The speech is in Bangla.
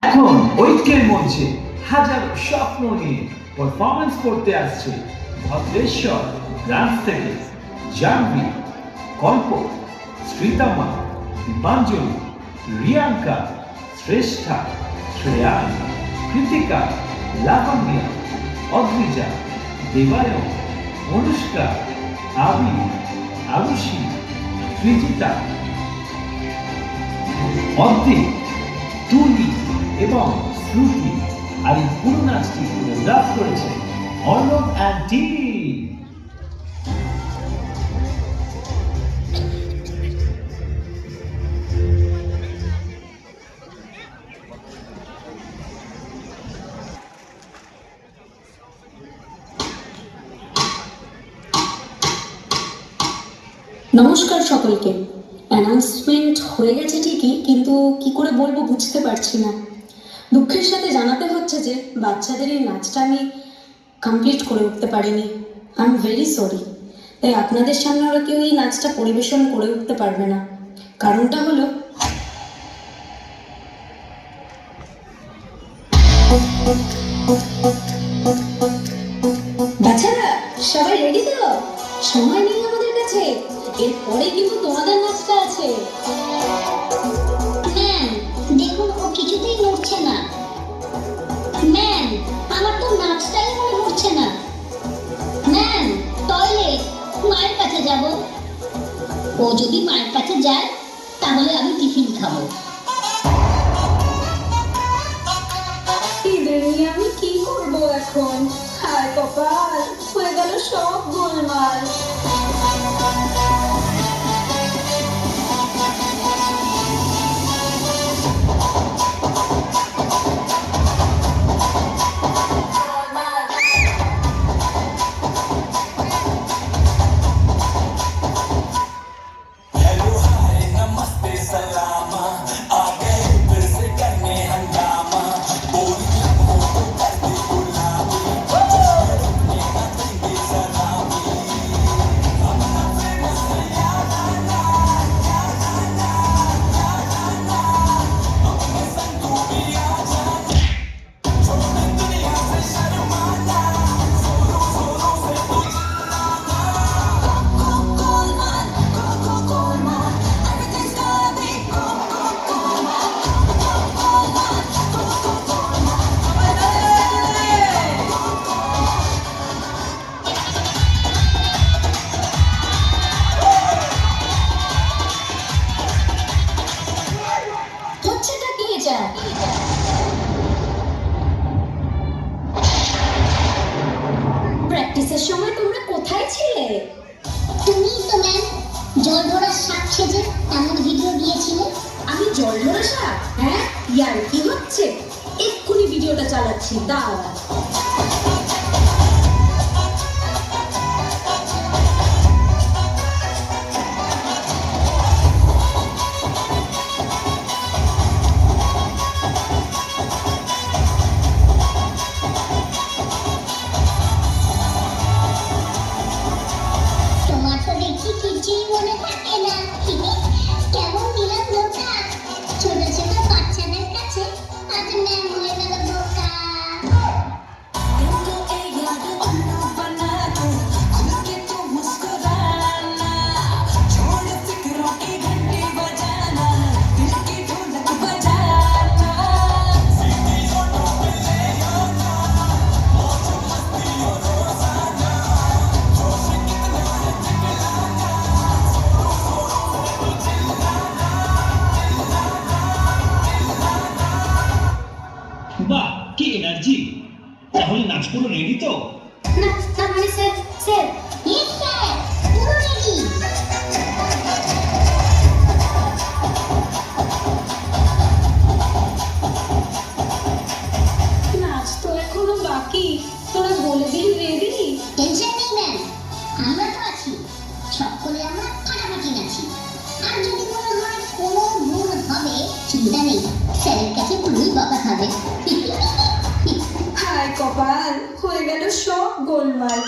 এখন ঐক্যের মঞ্চে হাজারো স্বপ্ন নিয়ে পারফরমেন্স করতে আসছে ভদ্রেশ্বর ব্রাঞ্চ থেকে জাহ্নবী, কল্প, শ্রীতমা, দীপাঞ্জলি, রিয়াঙ্কা, শ্রেষ্ঠা, শ্রেয়ান, কৃতিকা, লাবণ্য, অদ্রিজা, দেবায়ন, অনুষ্কা, আবি, আরুষি, সৃজিতা, অদ্রিক, টুনি এবং শ্রুতি। আর এই পুরো নাচটি কোরিওগ্রাফ করেছে অর্ণব অ্যান্ড টিম। নমস্কার সকলকে। অ্যানাউন্সমেন্ট হয়ে গেছে ঠিকই, কিন্তু কি করে বলবো বুঝতে পারছি না। দুঃখের সাথে জানাতে হচ্ছে যে বাচ্চাদের এই নাচটা আমি কমপ্লিট করে উঠতে পারিনি। I am very sorry. তাই আপনাদের সামনে ওরা কেউ এই নাচটা পরিবেশন করে উঠতে পারবে না। কারণটা হলো বাচ্চারা সবাই রেডি তো? সময় নেই আমাদের কাছে, এরপরে কিন্তু তোমাদের নাচটা আছে। ম্যাম দেখুন, ও কিছুতেই নড়ছে না। ম্যাম আমার তো নাচটাই মনে হচ্ছে না। ম্যাম টয়লেট, মায়ের কাছে যাব। ও যদি মায়ের কাছে যায় তাহলে আমি টিফিন খাবো। এদের নিয়ে আমি কি করবো এখন? হায় কপাল, হয়ে গেল সব গোলমাল। হচ্ছেটা কি এটা? প্র্যাকটিসের সময় তোমরা কোথায় ছিলে? তুমি তো ম্যাম জল ধরার শাক সেজে এমন ভিডিও দিয়েছিলে। আমি জল ধরা শাক? হ্যাঁ, ইয়ার কি হচ্ছে? এক্ষুনি ভিডিওটা চালাচ্ছি, দাঁড়া। তোমার তো দেখছি কিছুই মনে থাকে না। কেমন দিলাম ধোকা ছোট ছোট বাচ্চাদের কাছে। আজ ম্যাম হয়ে গেল বোকা। বাহ, কি এনার্জি! তাহলে নাচ পুরো রেডি তো? না না মানে স্যার, স্যার ইয়েস স্যার, পুরো রেডি। নাচ তো এখনো বাকি, তোরা বলে দিলি রেডি? টেনশন নেই ম্যাম, আমরা তো আছি। সকলে আমরা ফাটাফাটি নাচি। আর যদি মনে হয় কোনো ভুল হবে, চিন্তা নেই, স্যারের কাছে পুরোই বকা খাবে। হায় কপাল, হয়ে গেল সব গোলমাল।